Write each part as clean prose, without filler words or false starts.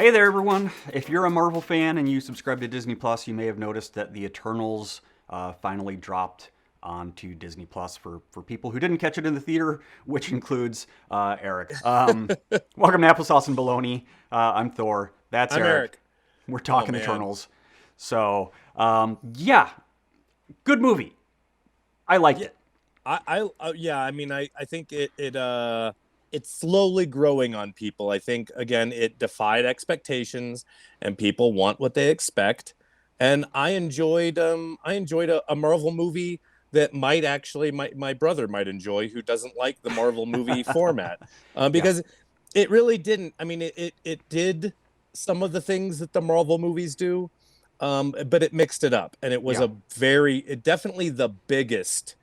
Hey there, everyone. If you're a Marvel fan and you subscribe to Disney Plus, you may have noticed that the Eternals finally dropped onto Disney Plus for people who didn't catch it in the theater, which includes Eric. Welcome to Applesauce and Baloney. I'm Thor. That's I'm Eric. Eric. We're Oh talking man. Eternals. So, yeah, good movie. I liked Yeah, it. yeah, I mean I think it's slowly growing on people. I think again it defied expectations and people want what they expect. And I enjoyed a Marvel movie that might actually my brother might enjoy who doesn't like the Marvel movie format. Yeah, Because it really didn't. I mean it did some of the things that the Marvel movies do. But it mixed it up and it was yeah. it definitely the biggest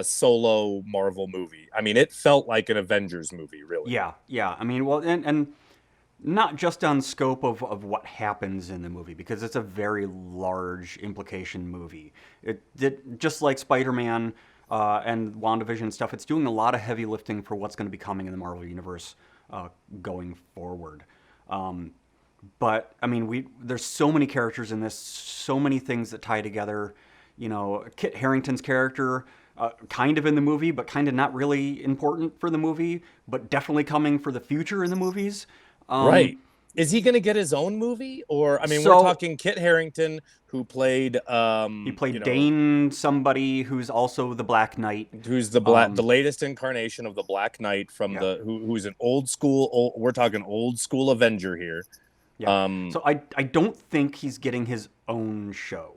solo Marvel movie. I mean, it felt like an Avengers movie, really. Yeah. I mean, well, and not just on scope of what happens in the movie, because it's a very large implication movie. It did just like Spider-Man and WandaVision stuff. It's doing a lot of heavy lifting for what's going to be coming in the Marvel universe going forward. Um, but I mean, we there's so many characters in this, so many things that tie together. You know, Kit Harington's character, kind of in the movie, but kind of not really important for the movie, but definitely coming for the future in the movies. Um, Right. Is he going to get his own movie? Or, I mean, we're so talking Kit Harington, who played, he played Dane, somebody who's also the Black Knight. who's the Um, latest incarnation of the Black Knight from yeah, who's an we're talking old school Avenger here. yeah. Um, So I don't think he's getting his own show.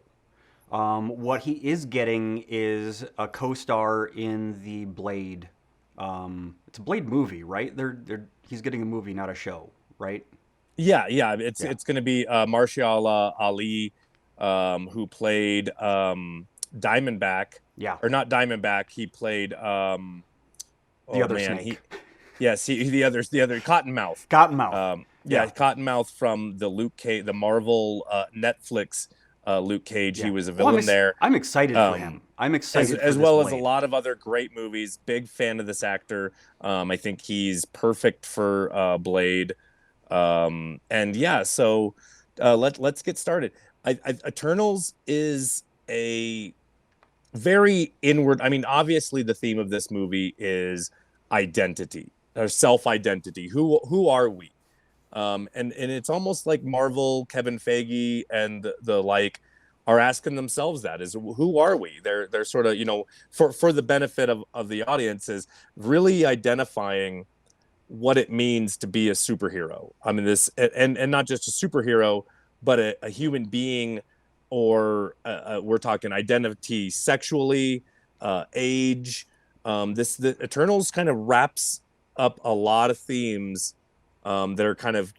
What he is getting is a co-star in the Blade. It's a Blade movie, right? He's getting a movie, not a show, right? yeah, it's Yeah, it's going to be Marshala Ali, who played Diamondback, yeah. or not Diamondback. He played The oh other man, snake, the other Cottonmouth. Cottonmouth. Yeah, Yeah, Cottonmouth from the Marvel Netflix Luke Cage. He yeah. was a Well, villain there. I'm excited for Um, him. I'm as excited for as this well as a Blade. lot of other great movies. Big fan of this actor. I think he's perfect for Blade. And yeah, so let's get started. Eternals is a very inward. I mean, obviously, the theme of this movie is identity or self-identity. Who are we? And it's almost like Marvel, Kevin Feige, and the like are asking themselves that is who are we? They're sort of for the benefit of the audience is really identifying what it means to be a superhero. I mean, and not just a superhero, but a human being, or we're talking identity sexually, age. The Eternals kind of wraps up a lot of themes that are kind of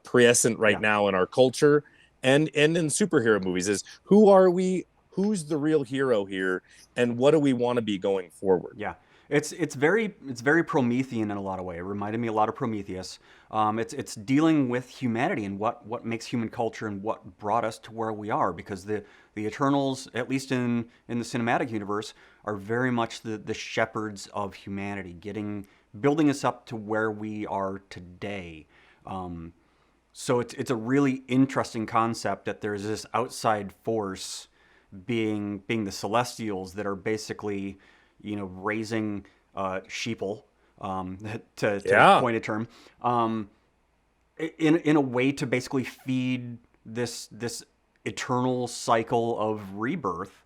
prescient right Yeah. now in our culture and in superhero movies. Is who are we? Who's the real hero here, and what do we want to be going forward? Yeah, it's very Promethean in a lot of way. It reminded me a lot of Prometheus. It's dealing with humanity and what makes human culture and what brought us to where we are. Because the Eternals, at least in the cinematic universe, are very much the shepherds of humanity, building us up to where we are today. Um, so it's a really interesting concept that there's this outside force being the Celestials that are basically, raising sheeple, to Yeah, coin a term, in a way to basically feed this eternal cycle of rebirth.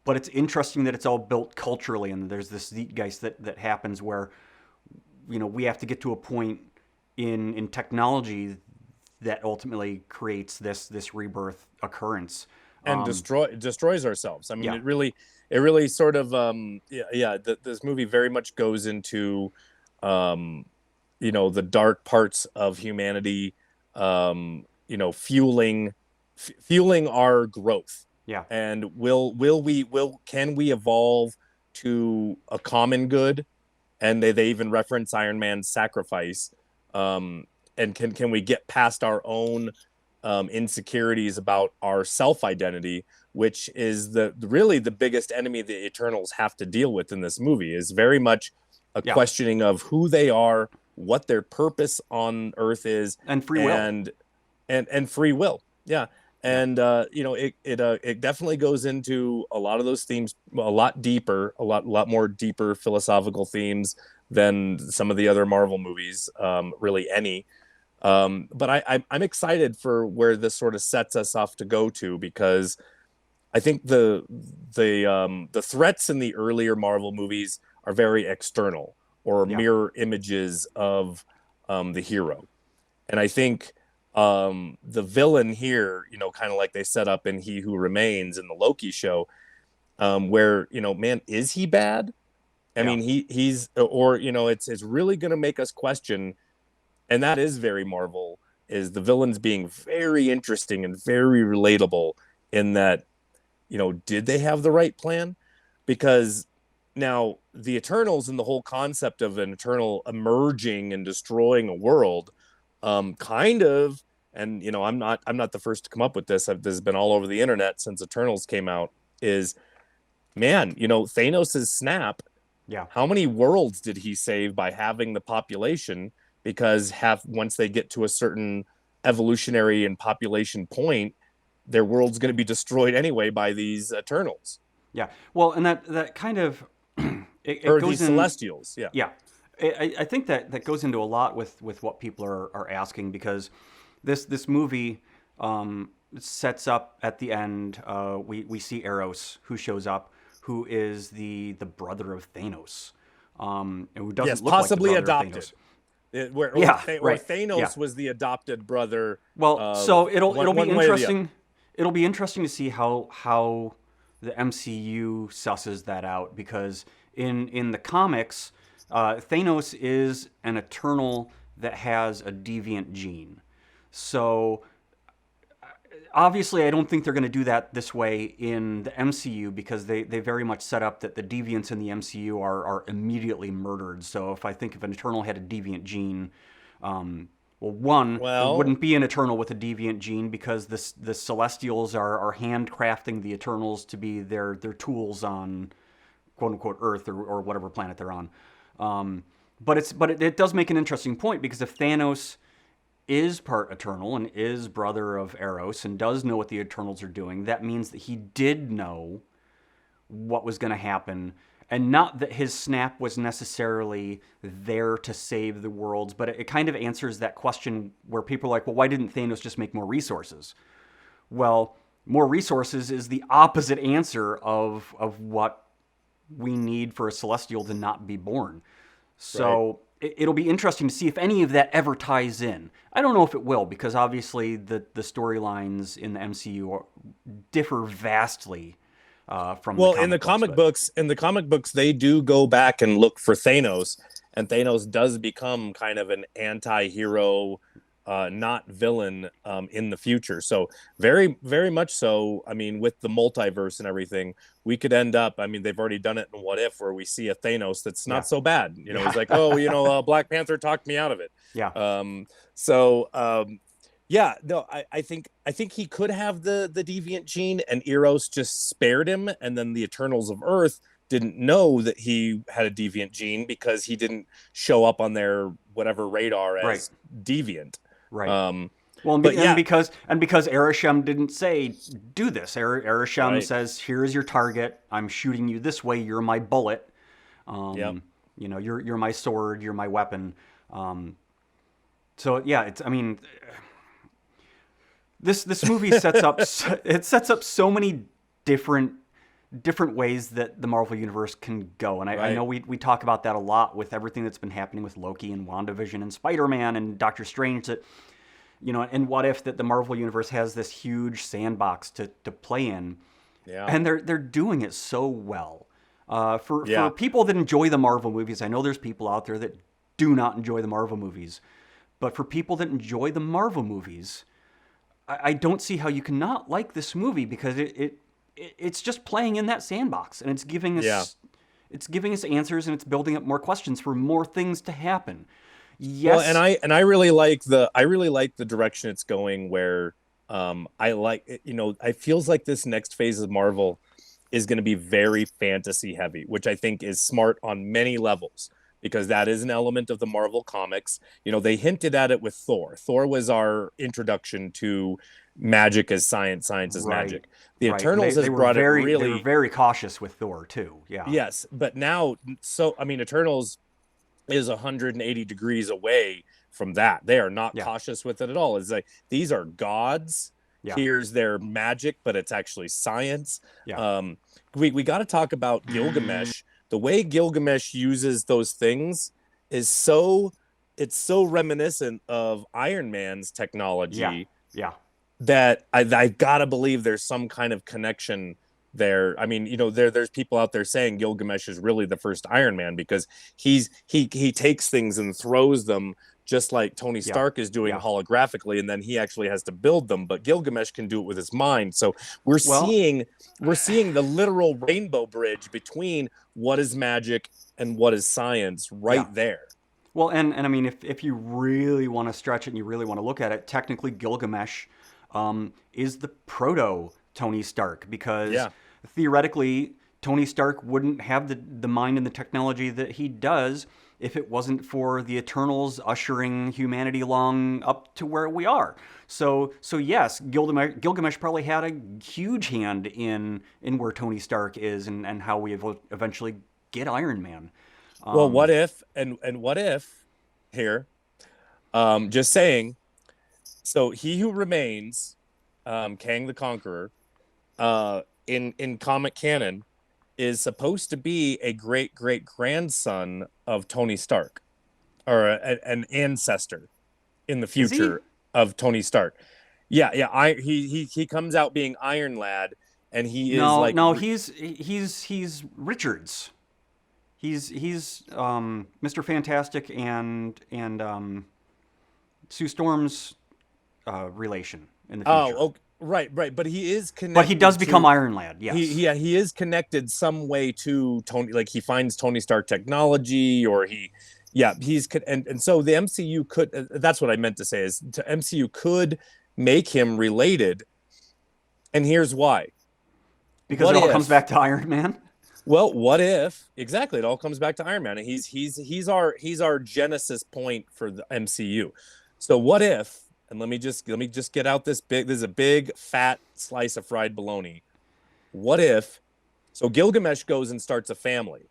But it's interesting that it's all built culturally, and there's this zeitgeist that happens where we have to get to a point in technology that ultimately creates this rebirth occurrence. and Um, destroys ourselves. I mean, yeah, it really sort of this movie very much goes into um the dark parts of humanity, fueling our growth. yeah, And will can we evolve to a common good? And they even reference Iron Man's sacrifice. Um, and can we get past our own insecurities about our self identity, which is really the biggest enemy the Eternals have to deal with in this movie, is very much a yeah, questioning of who they are, what their purpose on Earth is, And free will. and and free will. Yeah. Yeah. And it definitely goes into a lot of those themes a lot deeper, a lot more deeper philosophical themes than some of the other Marvel movies, really any. But I'm excited for where this sort of sets us off to go to, because I think the threats in the earlier Marvel movies are very external, or Yeah. mirror images of the hero. And I think the villain here, kind of like they set up in He Who Remains in the Loki show, where, man, is he bad? I Yeah. mean, he's, or, it's really going to make us question, and that is very Marvel, is the villains being very interesting and very relatable, in that, did they have the right plan? Because now the Eternals and the whole concept of an Eternal emerging and destroying a world, kind of, and I'm not the first to come up with this. This has been all over the internet since Eternals came out. Is, man, Thanos' snap, Yeah. how many worlds did he save by having the population? Because once they get to a certain evolutionary and population point, their world's going to be destroyed anyway by these Eternals, Yeah. Well, and that kind of it or goes these in. Celestials. Yeah. Yeah, I think that goes into a lot with what people are asking, because this movie sets up at the end. We see Eros, who shows up, who is the brother of Thanos, and who Yes, doesn't look like the possibly brother of adopted. Thanos. Or Yeah, right. Yeah. Thanos was the adopted brother. Well, so it'll be One way or the other. interesting. It'll be interesting to see how the MCU susses that out, because in the comics, Thanos is an Eternal that has a deviant gene. So obviously, I don't think they're going to do that this way in the MCU, because they very much set up that the deviants in the MCU are immediately murdered. So if I think if an Eternal had a deviant gene, well, one, there Well, wouldn't be an Eternal with a deviant gene, because the Celestials are handcrafting the Eternals to be their tools on quote unquote Earth, or whatever planet they're on. But it does make an interesting point, because if Thanos is part Eternal and is brother of Eros and does know what the Eternals are doing, that means that he did know what was going to happen, and not that his snap was necessarily there to save the worlds. But it kind of answers that question where people are like, well, why didn't Thanos just make more resources? Well, more resources is the opposite answer of what we need for a Celestial to not be born. right. So it'll be interesting to see if any of that ever ties in. I don't know if it will, because obviously the storylines in the MCU differ vastly from the Well, comic books. But in the comic books, they do go back and look for Thanos, and Thanos does become kind of an anti-hero, not villain, in the future. So very, very much so. I mean, with the multiverse and everything, we could end up. I mean, they've already done it in What If, where we see a Thanos that's yeah, not so bad. He's yeah, like, oh, Black Panther talked me out of it. yeah, So yeah, no, I think he could have the deviant gene, and Eros just spared him, and then the Eternals of Earth didn't know that he had a deviant gene, because he didn't show up on their whatever radar right, as deviant. right. Um, Well, but yeah, because Erisham didn't say do this. Erisham right, says, "Here's your target. I'm shooting you this way. You're my bullet. yep, You're my sword. You're my weapon." So yeah, I mean, this movie sets up so many different ways that the Marvel universe can go. And I know right, we talk about that a lot with everything that's been happening with Loki and WandaVision and Spider-Man and Doctor Strange, that and What If, that the Marvel universe has this huge sandbox to play in, yeah, and they're doing it so well. For yeah. people that enjoy the Marvel movies, I know there's people out there that do not enjoy the Marvel movies, but for people that enjoy the Marvel movies, I don't see how you cannot like this movie, because it's just playing in that sandbox, and Yeah. it's giving us answers, and it's building up more questions for more things to happen. Well, and Yes, I really like the direction it's going, where I like it, it feels like this next phase of Marvel is going to be very fantasy heavy, which I think is smart on many levels, because that is an element of the Marvel comics. They hinted at it with Thor. Thor was our introduction to magic as science, science as Right, magic. The right, and Eternals they has were brought it they were really, very cautious with Thor too. Yeah, yes, but now, so I mean, Eternals is 180 degrees away from that. They are not yeah, cautious with it at all. It's like, these are gods. yeah, Here's their magic, but it's actually science. yeah, Um, we got to talk about Gilgamesh. The way Gilgamesh uses those things is it's so reminiscent of Iron Man's yeah, technology yeah. that I gotta believe there's some kind of connection there. I mean, there's people out there saying Gilgamesh is really the first Iron Man, because he takes things and throws them, just like Tony Yeah, Stark is doing yeah. holographically, and then he actually has to build them. But Gilgamesh can do it with his mind. So we're Well, seeing we're seeing the literal rainbow bridge between what is magic and what is science yeah. right there. Well, and I mean, if you really want to stretch it and you really want to look at it, technically Gilgamesh is the proto Tony Stark, because Yeah. theoretically Tony Stark wouldn't have the mind and the technology that he does if it wasn't for the Eternals ushering humanity along up to where we are. So yes, Gilgamesh probably had a huge hand in where Tony Stark is, and how we eventually get Iron Man. Well, Um, what if, and what if here, just saying, so he who remains, Kang the Conqueror, in comic canon, is supposed to be a great great grandson of Tony Stark, or an ancestor in the is he? future of Tony Stark. Yeah, yeah. He comes out being Iron Lad, and he is No, like, no, he's Richards. He's Mr. Fantastic and Sue Storm's relation in the oh, future. okay, right, right. But he is But he does connected become to, Iron Lad. Yes. he is connected some way to Tony. Like, he finds Tony Stark technology, or yeah, and so the MCU could. That's what I meant to say, is to MCU could make him related, and here's why. Because it What all comes if? back to Iron Man. Well, what if, exactly? It all comes back to Iron Man, and he's our genesis point for the MCU. So what if? And let me just get out this big. This is a big fat slice of fried bologna. What if? So Gilgamesh goes and starts a family,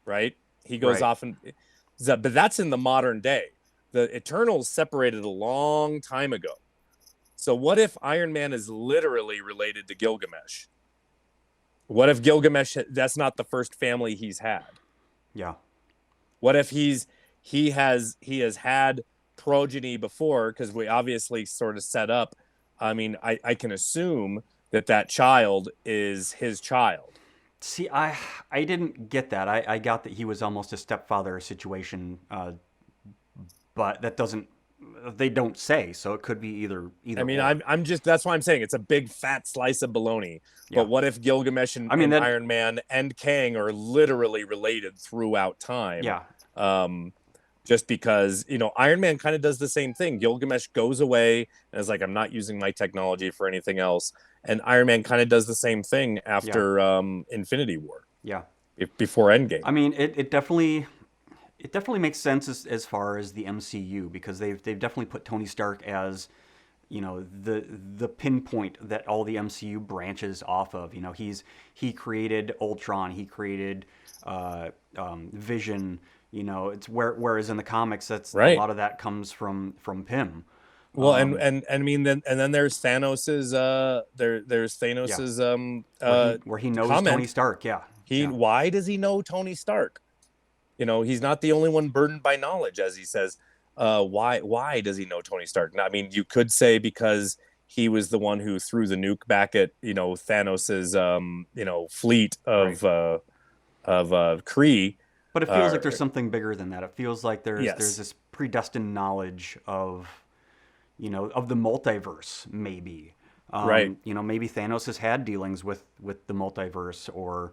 right? He goes Right. off and, but that's in the modern day. The Eternals separated a long time ago. So what if Iron Man is literally related to Gilgamesh? What if Gilgamesh, that's not the first family he's had? Yeah. What if he has had progeny before, because we obviously sort of set up, I mean, I can assume that child is his child. See, I didn't get that. I got that he was almost a stepfather situation, but that doesn't. They don't say, so it could be either I mean, or. I'm just, that's why I'm saying it's a big fat slice of bologna. But Yeah. what if Gilgamesh and, I mean that. Iron Man and Kang are literally related throughout time? Yeah. Um, just because, Iron Man kind of does the same thing. Gilgamesh goes away and is like, I'm not using my technology for anything else. And Iron Man kind of does the same thing Yeah. after Infinity War, Yeah. before Endgame. I mean, it definitely makes sense as far as the MCU, because they've definitely put Tony Stark as, the pinpoint that all the MCU branches off of. He created Ultron, he created Vision. It's whereas in the comics, that's a Right. lot of that comes from Pym. Well, and Um, and I mean, then there's Thanos's there's yeah, Thanos's where he knows Tony comment. Stark. Yeah, yeah, Why does he know Tony Stark? He's not the only one burdened by knowledge, as he says. Why does he know Tony Stark? Now, I mean, you could say because he was the one who threw the nuke back at Thanos's fleet right. of Kree. But it feels Uh, like there's something bigger than that. It feels like there's yes, this predestined knowledge of the multiverse, maybe. right, Maybe Thanos has had dealings with the multiverse, or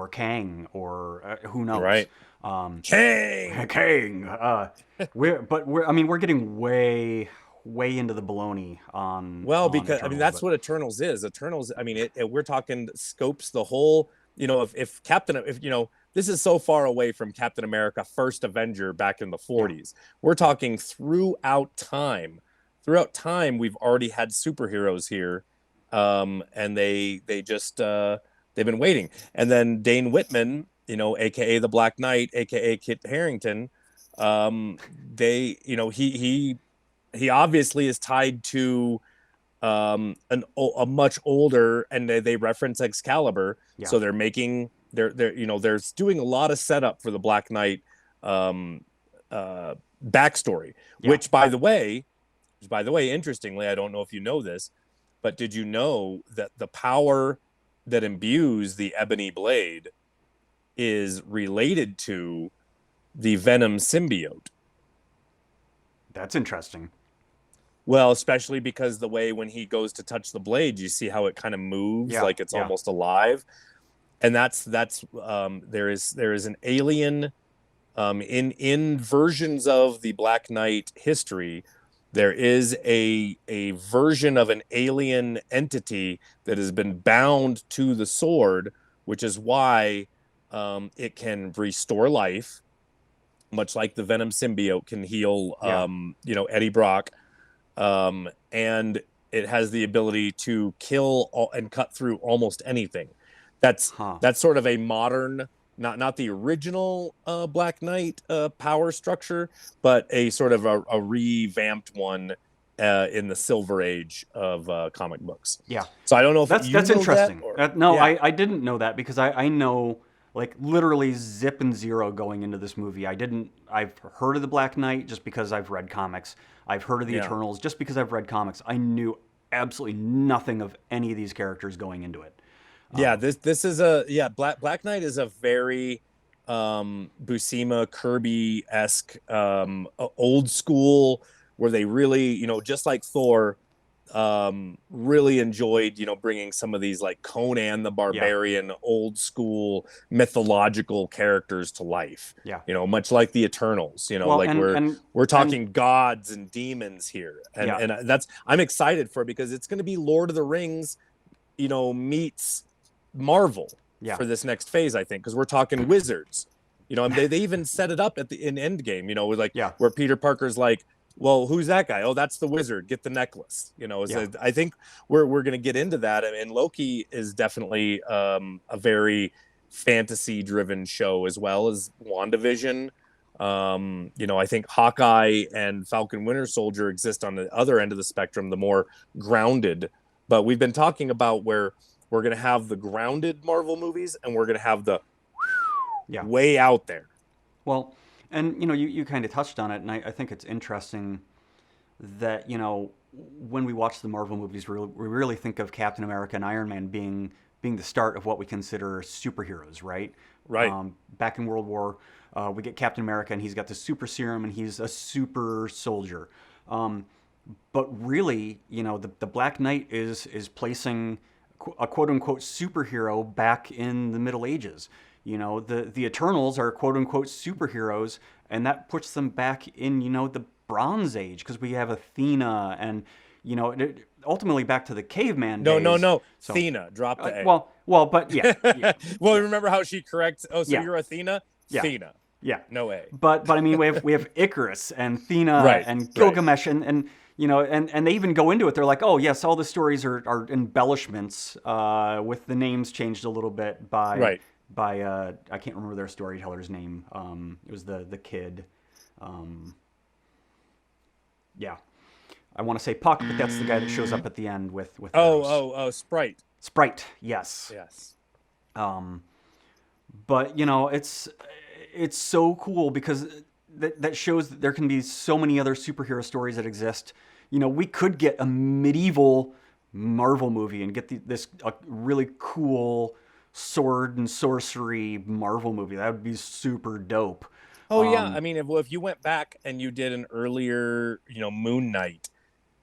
Kang, or who knows. right. Um, Kang. Kang. I mean, we're getting way into the baloney Well, on because I mean Eternals, that's but what Eternals is. Eternals, I mean, we're talking scopes the whole. If Captain, if this is so far away from Captain America First Avenger back in the Yeah, 40s. We're yeah, talking throughout time. Throughout time, we've already had superheroes here, and they just they've been waiting. And then Dane Whitman, aka the Black Knight, aka Kit Harington, they he obviously is tied to a much older, and they reference Excalibur, yeah, so they're doing a lot of setup for the Black Knight um backstory, yeah. which by the way, interestingly, I don't know if you know this, but did you know that the power that imbues the ebony blade is related to the Venom symbiote? That's interesting. Well, especially because the way when he goes to touch the blade, you see how it kind of moves Yeah, like it's yeah, almost alive. And that's there is an alien in versions of the Black Knight history. There is a version of an alien entity that has been bound to the sword, which is why it can restore life, much like the Venom symbiote can heal yeah. Eddie Brock, and it has the ability to kill and cut through almost anything. That's Huh. that's sort of a modern, not the original Black Knight power structure, but a sort of a revamped one in the Silver Age of comic books. Yeah. So I don't know if you That's know that, interesting. or No, yeah, I didn't know that because I know like literally zip and zero going into this movie. I've heard of the Black Knight just because I've read comics. I've heard of the yeah. Eternals just because I've read comics. I knew absolutely nothing of any of these characters going into it. Yeah, Um, this is Black Knight is a very Buscema Kirby esque old school, where they really, just like Thor, really enjoyed, bringing some of these like Conan the yeah, Barbarian old school mythological characters to life. yeah. Much like the Eternals, Well, like we're and talking gods and demons here, and yeah, and that's I'm excited for, because it's going to be Lord of the Rings, meets Marvel yeah, for this next phase, I think, because we're talking wizards. And they even set it up in Endgame, with like yeah, where Peter Parker's like, well, who's that guy? Oh, that's the wizard. Get the necklace. yeah. So I think we're gonna get into that, and Loki is definitely a very fantasy driven show, as well as WandaVision. I think Hawkeye and Falcon Winter Soldier exist on the other end of the spectrum, the more grounded. But we've been talking about where we're going to have the grounded Marvel movies, and we're going to have the Yeah. way out there. Well, and you kind of touched on it, and I think it's interesting that when we watch the Marvel movies, we really think of Captain America and Iron Man being the start of what we consider superheroes, right? Right. Back in World War, we get Captain America, and he's got the super serum, and he's a super soldier. Um, but really, the Black Knight is placing a quote unquote superhero back in the Middle Ages. The Eternals are quote unquote superheroes, and that puts them back in the Bronze Age because we have Athena and ultimately back to the caveman No, no, days. no. So, Thena, drop the A. but yeah, yeah, Well, yeah, remember how she corrects? Oh, so yeah, you're Athena? yeah, Thena. yeah. No A. But I mean, we have Icarus and Thena Right, and right. Gilgamesh and they even go into it. They're like, oh yes, all the stories are embellishments with the names changed a little bit by Right. I can't remember their storyteller's name. It was the kid. Um, yeah, I want to say Puck, but that's the guy that shows up at the end with Oh, Thanos. oh, oh, Sprite. Sprite, yes. Yes. Um, but it's so cool because that shows that there can be so many other superhero stories that exist. We could get a medieval Marvel movie and get this a really cool sword and sorcery Marvel movie. That would be super dope. Oh, yeah. I Um, mean, if you went back and you did an earlier, Moon Knight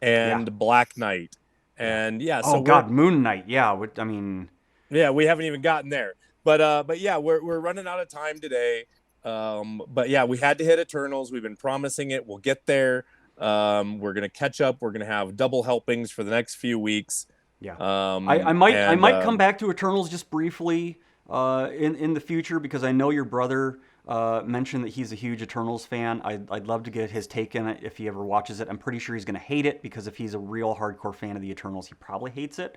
yeah, and Black Knight, yeah. and yeah, so Oh God, Moon Knight. Yeah, I mean, we haven't even gotten there. But yeah, we're running out of time today. But yeah, we had to hit Eternals. We've been promising it. We'll get there. We're gonna catch up. We're gonna have double helpings for the next few weeks. yeah. I might And I might come back to Eternals just briefly. in the future, because I know your brother mentioned that he's a huge Eternals fan. I'd love to get his take in it if he ever watches it. I'm pretty sure he's going to hate it, because if he's a real hardcore fan of the Eternals, he probably hates it.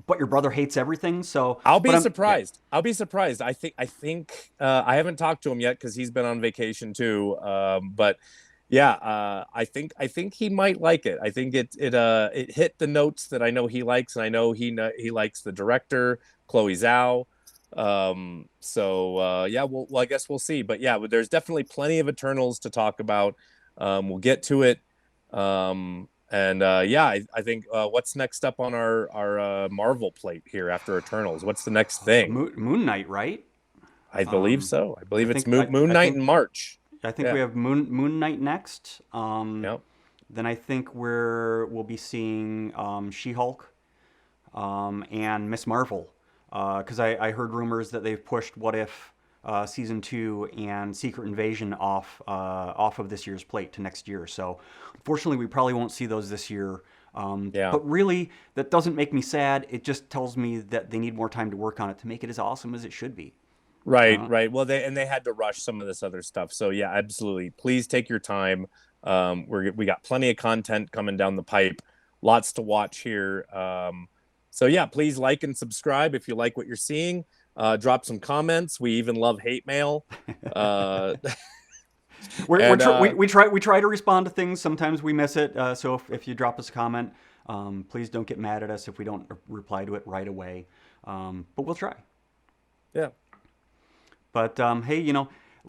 But your brother hates everything, so I'll but be yeah. surprised. I'll be surprised. I think I haven't talked to him yet because he's been on vacation too. But yeah, I think he might like it. I think it hit the notes that I know he likes, and I know he likes the director, Chloe Zhao. So yeah, well, I guess we'll see. But yeah, there's definitely plenty of Eternals to talk about. We'll get to it. And yeah, I think what's next up on our Marvel plate here after Eternals? What's the next thing? Moon Knight, right? I believe Um, so. I I believe it's think Moon Knight in March. I think we Yeah. have Moon Knight next. Yep. Then I think we'll be seeing She-Hulk and Miss Marvel, because I heard rumors that they've pushed What If season 2 and Secret Invasion off of this year's plate to next year. So unfortunately, we probably won't see those this year. Yeah. But really, that doesn't make me sad. It just tells me that they need more time to work on it to make it as awesome as it should be. Right. Uh, Right. Well, they had to rush some of this other stuff. So yeah, absolutely. Please take your time. We got plenty of content coming down the pipe. Lots to watch here. So yeah, please like and subscribe if you like what you're seeing. Drop some comments. We even love hate mail. Uh, and we try to respond to things. Sometimes we miss it. So if you drop us a comment, please don't get mad at us if we don't reply to it right away. But we'll try. yeah. But hey,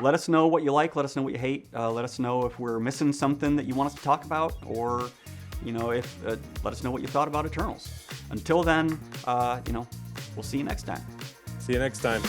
let us know what you like. Let us know what you hate. Let us know if we're missing something that you want us to talk about, or if let us know what you thought about Eternals. Until then, we'll see you next time. See you next time.